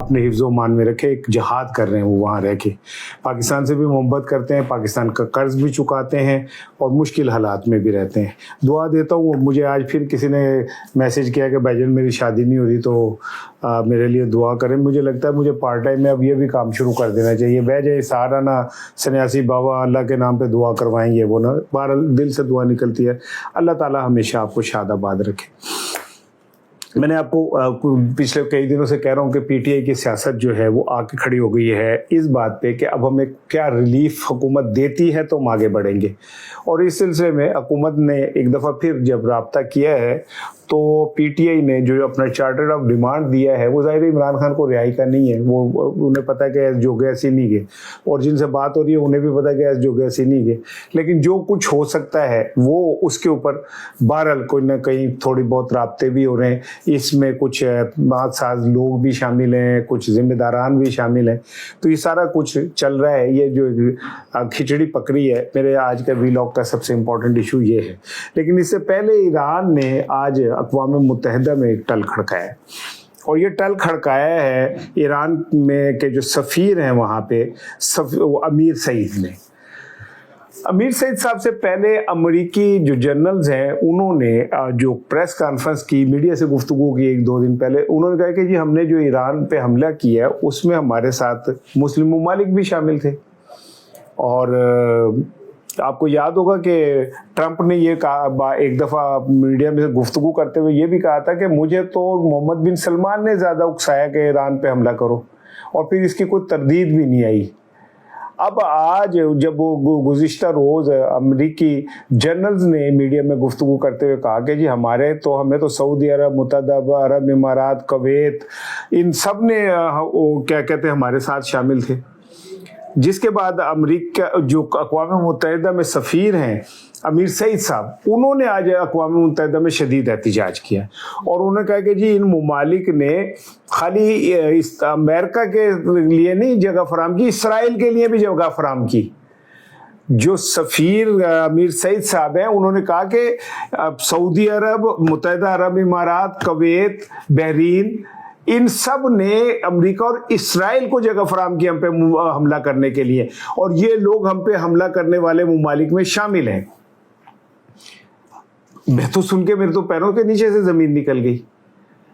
اپنے حفظ و امان میں رکھے. ایک جہاد کر رہے ہیں وہ وہاں رہ کے, پاکستان سے بھی محبت کرتے ہیں, پاکستان کا قرض بھی چکاتے ہیں اور مشکل حالات میں بھی رہتے ہیں. دعا دیتا ہوں. مجھے آج پھر کسی نے میسج کیا کہ بھائی جان میری شادی نہیں ہو رہی تو میرے لیے دعا کریں. مجھے لگتا ہے مجھے پارٹ ٹائم میں اب یہ بھی کام شروع کر دینا چاہیے. بہ جائے سہارا نہ سنیاسی بابا اللہ کے نام پہ دعا کروائیں گے وہ نا, بہرحال دل سے دعا نکلتی ہے. اللہ تعالیٰ ہمیشہ آپ کو شاد آباد رکھے. میں نے آپ کو پچھلے کئی دنوں سے کہہ رہا ہوں کہ پی ٹی آئی کی سیاست جو ہے وہ آ کے کھڑی ہو گئی ہے اس بات پہ کہ اب ہمیں کیا ریلیف حکومت دیتی ہے تو ہم آگے بڑھیں گے. اور اس سلسلے میں حکومت نے ایک دفعہ پھر جب رابطہ کیا ہے تو پی ٹی آئی نے جو اپنا چارٹر آف ڈیمانڈ دیا ہے وہ ظاہر عمران خان کو رہائی کا نہیں ہے. وہ انہیں پتہ ہے کہ ایس جو گئے ایسے نہیں گئے, اور جن سے بات ہو رہی ہے انہیں بھی پتہ ہے کہ ایس جو گئے ایسے نہیں گئے. لیکن جو کچھ ہو سکتا ہے وہ اس کے اوپر بہرحال کوئی نہ کہیں تھوڑی بہت رابطے بھی ہو رہے ہیں. اس میں کچھ بات ساز لوگ بھی شامل ہیں, کچھ ذمہ داران بھی شامل ہیں. تو یہ سارا کچھ چل رہا ہے. یہ جو کھچڑی پکڑی ہے, میرے آج کا ویلاگ کا سب سے امپورٹنٹ ایشو یہ ہے. لیکن اس سے پہلے ایران نے آج اقوام متحدہ میں ایک ٹل کھڑکایا ہے, اور یہ ٹل کھڑکایا ہے ایران میں کے جو سفیر ہیں وہاں پہ امیر سعید نے. امیر سعید صاحب سے پہلے امریکی جو جرنلز ہیں انہوں نے جو پریس کانفرنس کی, میڈیا سے گفتگو کی 1-2 دن پہلے, انہوں نے کہا کہ جی ہم نے جو ایران پہ حملہ کیا ہے اس میں ہمارے ساتھ مسلم ممالک بھی شامل تھے. اور آپ کو یاد ہوگا کہ ٹرمپ نے یہ کہا ایک دفعہ میڈیا میں گفتگو کرتے ہوئے, یہ بھی کہا تھا کہ مجھے تو محمد بن سلمان نے زیادہ اکسایا کہ ایران پہ حملہ کرو, اور پھر اس کی کوئی تردید بھی نہیں آئی. اب آج جب وہ گزشتہ روز امریکی جرنلز نے میڈیا میں گفتگو کرتے ہوئے کہا کہ جی ہمیں تو سعودی عرب, متحدہ عرب امارات, کویت, ان سب نے کیا کہتے ہیں ہمارے ساتھ شامل تھے. جس کے بعد امریکہ جو اقوام متحدہ میں سفیر ہیں امیر سعید صاحب, انہوں نے آج اقوام متحدہ میں شدید احتجاج کیا, اور انہوں نے کہا کہ جی ان ممالک نے خالی امریکہ کے لیے نہیں جگہ فراہم کی, اسرائیل کے لیے بھی جگہ فراہم کی. جو سفیر امیر سعید صاحب ہیں انہوں نے کہا کہ سعودی عرب, متحدہ عرب امارات, کویت, بحرین, ان سب نے امریکہ اور اسرائیل کو جگہ فراہم کی ہم پہ حملہ کرنے کے لیے, اور یہ لوگ ہم پہ حملہ کرنے والے ممالک میں شامل ہیں. میں تو سن کے میرے تو پیروں کے نیچے سے زمین نکل گئی.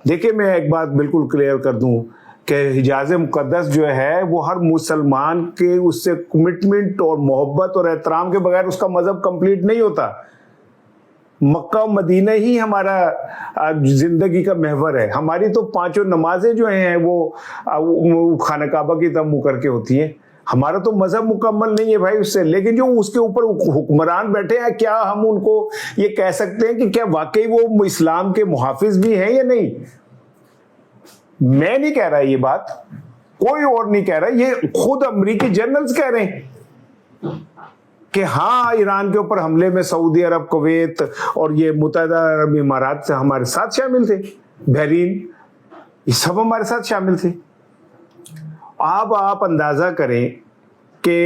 دیکھیں میں ایک بات بالکل کلیئر کر دوں کہ حجاز مقدس جو ہے وہ ہر مسلمان کے اس سے کمٹمنٹ اور محبت اور احترام کے بغیر اس کا مذہب کمپلیٹ نہیں ہوتا. مکہ مدینہ ہی ہمارا زندگی کا محور ہے. ہماری تو 5 نمازیں جو ہیں وہ خانہ کعبہ کی طرف منہ کر کے ہوتی ہیں. ہمارا تو مذہب مکمل نہیں ہے بھائی اس سے. لیکن جو اس کے اوپر حکمران بیٹھے ہیں, کیا ہم ان کو یہ کہہ سکتے ہیں کہ کیا واقعی وہ اسلام کے محافظ بھی ہیں یا نہیں؟ میں نہیں کہہ رہا یہ بات, کوئی اور نہیں کہہ رہا, یہ خود امریکی جرنلز کہہ رہے ہیں کہ ہاں ایران کے اوپر حملے میں سعودی عرب, کویت اور یہ متحدہ عرب امارات سے ہمارے ساتھ شامل تھے, بحرین, یہ سب ہمارے ساتھ شامل تھے. اب آپ اندازہ کریں کہ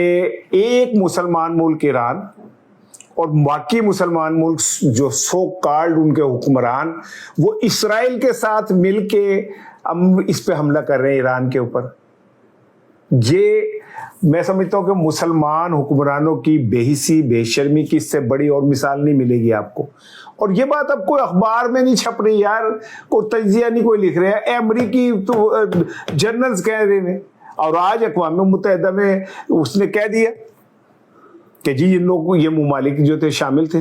ایک مسلمان ملک ایران اور باقی مسلمان ملک جو سو کالڈ ان کے حکمران وہ اسرائیل کے ساتھ مل کے اس پہ حملہ کر رہے ہیں ایران کے اوپر. یہ میں سمجھتا ہوں کہ مسلمان حکمرانوں کی بے حسی, بے شرمی کی اس سے بڑی اور مثال نہیں ملے گی آپ کو. اور یہ بات اب کوئی اخبار میں نہیں چھپ رہی یار, کوئی تجزیہ نہیں کوئی لکھ رہے ہیں, امریکی تو جرنلز کہہ رہے ہیں. اور آج اقوام متحدہ میں اس نے کہہ دیا کہ جی ان لوگ یہ ممالک جو تھے شامل تھے.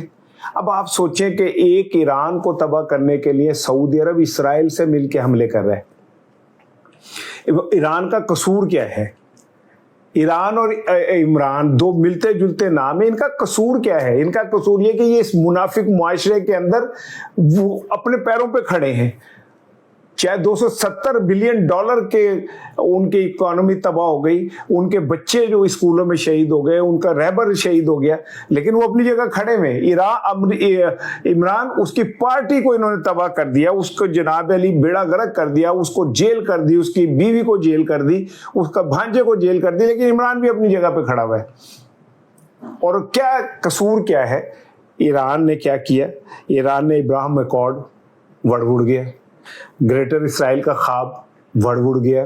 اب آپ سوچیں کہ ایک ایران کو تباہ کرنے کے لیے سعودی عرب اسرائیل سے مل کے حملے کر رہے ہیں. ایران کا قصور کیا ہے؟ ایران اور عمران دو ملتے جلتے نام ہیں, ان کا قصور کیا ہے؟ ان کا قصور یہ کہ یہ اس منافق معاشرے کے اندر وہ اپنے پیروں پہ کھڑے ہیں. چاہے $270 بلین کے ان کی اکانومی تباہ ہو گئی, ان کے بچے جو اسکولوں میں شہید ہو گئے, ان کا رہبر شہید ہو گیا, لیکن وہ اپنی جگہ کھڑے ہوئے. عمران اس کی پارٹی کو انہوں نے تباہ کر دیا, اس کو جناب علی بیڑا غرق کر دیا, اس کو جیل کر دی, اس کی بیوی کو جیل کر دی, اس کا بھانجے کو جیل کر دی, لیکن عمران بھی اپنی جگہ پہ کھڑا ہوا ہے. اور کیا قصور کیا ہے؟ ایران نے کیا کیا؟ ایران نے ابراہیم ایکارڈ وڑ گیا, گریٹر اسرائیل کا خواب وڑ گیا,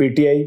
PTI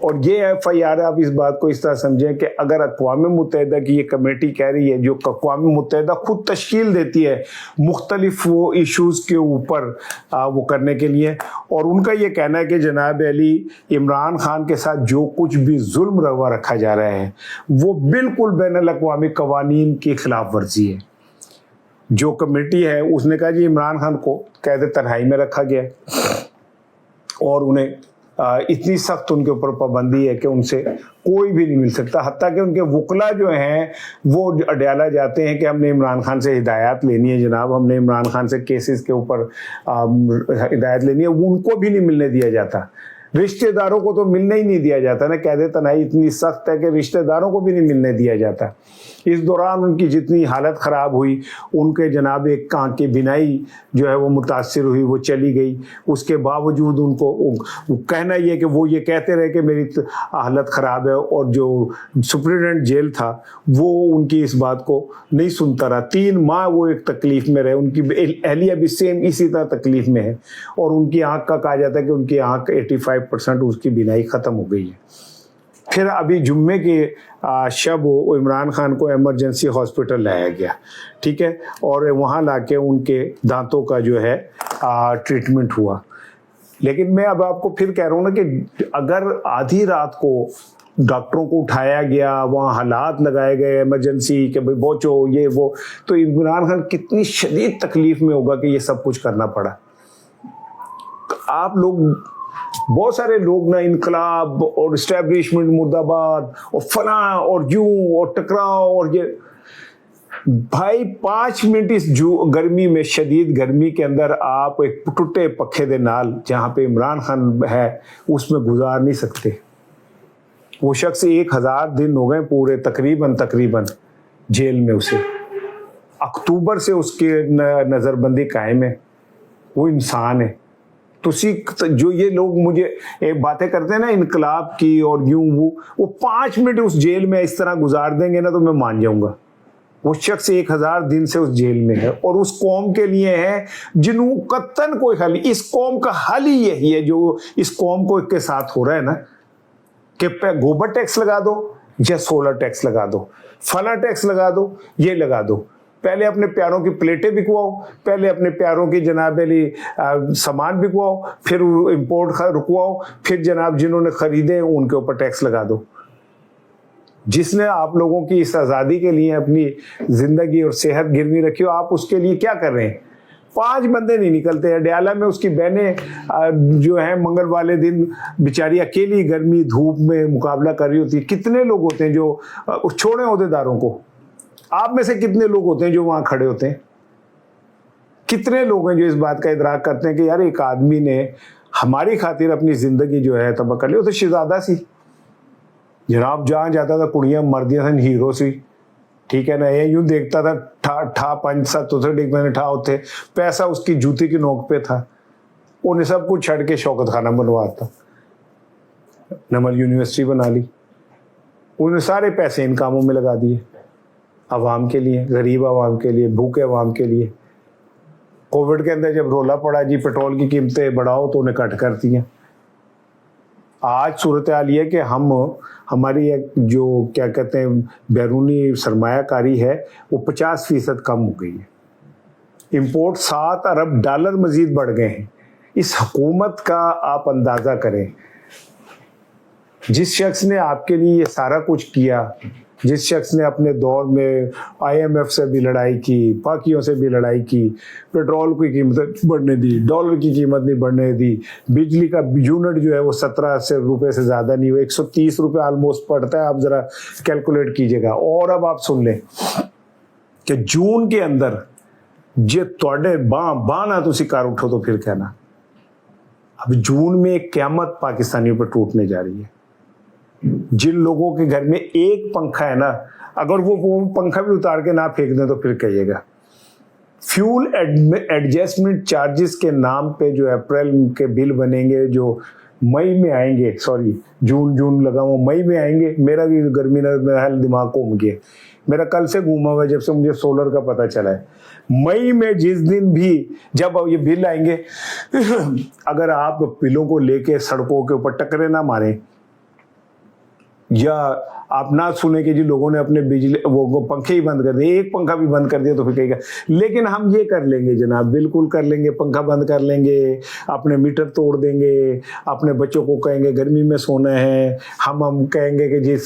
اور یہ FIR آپ اس بات کو اس طرح سمجھیں کہ اگر اقوام متحدہ کی یہ کمیٹی کہہ رہی ہے، جو اقوام متحدہ خود تشکیل دیتی ہے مختلف وہ ایشوز کے اوپر وہ کرنے کے لیے، اور ان کا یہ کہنا ہے کہ جناب علی عمران خان کے ساتھ جو کچھ بھی ظلم روا رکھا جا رہا ہے وہ بالکل بین الاقوامی قوانین کی خلاف ورزی ہے۔ جو کمیٹی ہے اس نے کہا جی عمران خان کو قید تنہائی میں رکھا گیا اور انہیں اتنی سخت ان کے اوپر پابندی ہے کہ ان سے کوئی بھی نہیں مل سکتا، حتیٰ کہ ان کے وکلا جو ہیں وہ اڈیالہ جاتے ہیں کہ ہم نے عمران خان سے ہدایات لینی ہے، جناب ہم نے عمران خان سے کیسز کے اوپر ہدایت لینی ہے، وہ ان کو بھی نہیں ملنے دیا جاتا، رشتہ داروں کو تو ملنے ہی نہیں دیا جاتا نا۔ قید تنہائی اتنی سخت ہے کہ رشتہ داروں کو بھی نہیں ملنے دیا جاتا۔ اس دوران ان کی جتنی حالت خراب ہوئی، ان کے جناب ایک آنکھ کی بینائی جو ہے وہ متاثر ہوئی، وہ چلی گئی، اس کے باوجود ان کو کہنا یہ کہ وہ یہ کہتے رہے کہ میری حالت خراب ہے، اور جو سپرنٹینڈنٹ جیل تھا وہ ان کی اس بات کو نہیں سنتا رہا۔ 3 ماہ وہ ایک تکلیف میں رہے، ان کی اہلیہ بھی سیم اسی طرح تکلیف میں ہے، اور ان کی آنکھ کا کہا جاتا ہے کہ ان کی آنکھ 85% اس کی بینائی ختم ہو گئی ہے۔ پھر ابھی جمعے کے شب عمران خان کو ایمرجنسی ہاسپٹل لایا گیا، ٹھیک ہے، اور وہاں لا کے ان کے دانتوں کا جو ہے ٹریٹمنٹ ہوا۔ لیکن میں اب آپ کو پھر کہہ رہا ہوں نا کہ اگر آدھی رات کو ڈاکٹروں کو اٹھایا گیا، وہاں حالات لگائے گئے ایمرجنسی کہ بھائی بوچو یہ وہ، تو عمران خان کتنی شدید تکلیف میں ہوگا کہ یہ سب کچھ کرنا پڑا۔ تو آپ لوگ بہت سارے لوگ نا انقلاب اور اسٹیبلشمنٹ مرد آباد اور فلاں اور یوں اور ٹکراؤ اور یہ، بھائی 5 منٹ اس گرمی میں، شدید گرمی کے اندر آپ ایک ٹوٹے پکھے دے نال جہاں پہ عمران خان ہے اس میں گزار نہیں سکتے۔ وہ شخص 1000 دن ہو گئے پورے تقریباً جیل میں، اسے اکتوبر سے اس کی نظر بندی قائم ہے، وہ انسان ہے۔ تو جو یہ لوگ مجھے باتیں کرتے ہیں نا انقلاب کی اور یوں وہ 5 منٹ اس جیل میں اس طرح گزار دیں گے نا تو میں مان جاؤں گا۔ وہ شخص 1000 دن سے اس جیل میں ہے، اور اس قوم کے لیے ہے جنہوں قطن کوئی حل، اس قوم کا حل ہی یہی ہے جو اس قوم کو کے ساتھ ہو رہا ہے نا، کہ گوبر ٹیکس لگا دو یا سولر ٹیکس لگا دو، فلاں ٹیکس لگا دو، یہ لگا دو، پہلے اپنے پیاروں کی پلیٹیں بکواؤ، پہلے اپنے پیاروں کی جناب علی سامان بکواؤ، پھر امپورٹ رکواؤ، پھر جناب جنہوں نے خریدے ان کے اوپر ٹیکس لگا دو۔ جس نے آپ لوگوں کی اس آزادی کے لیے اپنی زندگی اور صحت گروی رکھی ہو، آپ اس کے لیے کیا کر رہے ہیں؟ 5 بندے نہیں نکلتے ہیں۔ ڈیالہ میں اس کی بہنیں جو ہیں منگل والے دن بیچاری اکیلی گرمی دھوپ میں مقابلہ کر رہی ہوتی ہے۔ کتنے لوگ ہوتے ہیں جو چھوڑے عہدیداروں کو، آپ میں سے کتنے لوگ ہوتے ہیں جو وہاں کھڑے ہوتے ہیں؟ کتنے لوگ ہیں جو اس بات کا ادراک کرتے ہیں کہ یار ایک آدمی نے ہماری خاطر اپنی زندگی جو ہے تباہ کر لی؟ وہ تو شہزادہ سی جناب، جہاں جاتا تھا کڑیاں مردیاں تھا، ہیرو سی، ٹھیک ہے نا، یہ یوں دیکھتا تھا ٹھا 5-7 ڈگ میں ٹھا ہوتے، پیسہ اس کی جوتی کی نوک پہ تھا، انہیں سب کچھ چھڑ کے شوکت خانہ بنواتا، نمل یونیورسٹی بنا لی، انہیں سارے پیسے ان کاموں میں لگا دیے، عوام کے لیے، غریب عوام کے لیے، بھوکے عوام کے لیے۔ کووڈ کے اندر جب رولا پڑا جی پیٹرول کی قیمتیں بڑھاؤ تو انہیں کٹ کر دیا۔ آج صورتحال یہ کہ ہماری جو کیا کہتے ہیں بیرونی سرمایہ کاری ہے وہ 50% کم ہو گئی ہے، امپورٹ $7 ارب مزید بڑھ گئے ہیں۔ اس حکومت کا آپ اندازہ کریں، جس شخص نے آپ کے لیے یہ سارا کچھ کیا، جس شخص نے اپنے دور میں IMF سے بھی لڑائی کی، باقیوں سے بھی لڑائی کی، پیٹرول کی قیمت بڑھنے دی، ڈالر کی قیمت نہیں بڑھنے دی، بجلی کا یونٹ جو ہے وہ 17 روپے سے زیادہ نہیں ہوا، 130 روپے آلموسٹ پڑتا ہے، آپ ذرا کیلکولیٹ کیجئے گا۔ اور اب آپ سن لیں کہ جون کے اندر جے توڑے باں نہ تسی کار اٹھو تو پھر کہنا، اب جون میں ایک قیامت پاکستانیوں پر ٹوٹنے جا رہی ہے۔ جن لوگوں کے گھر میں ایک پنکھا ہے نا، اگر وہ پنکھا بھی اتار کے نہ پھینک دیں تو پھر کہیے گا۔ فیول ایڈجسٹمنٹ چارجز کے نام پہ جو اپریل کے بل بنیں گے، جو مئی میں آئیں گے، جون لگا ہوں مئی میں آئیں گے، میرا بھی گرمی نے میرا حل دماغ کو گیا، میرا کل سے گھوما ہوا ہے جب سے مجھے سولر کا پتہ چلا ہے۔ مئی میں جس دن بھی جب یہ بل آئیں گے، اگر آپ بلوں کو لے کے سڑکوں کے اوپر ٹکرے نہ ماریں یا آپ نہ سنیں کہ جی لوگوں نے اپنے بجلی وہ پنکھے ہی بند کر دیے، ایک پنکھا بھی بند کر دیا تو پھر کہے گا، لیکن ہم یہ کر لیں گے جناب، بالکل کر لیں گے، پنکھا بند کر لیں گے، اپنے میٹر توڑ دیں گے، اپنے بچوں کو کہیں گے گرمی میں سونا ہے، ہم کہیں گے کہ جی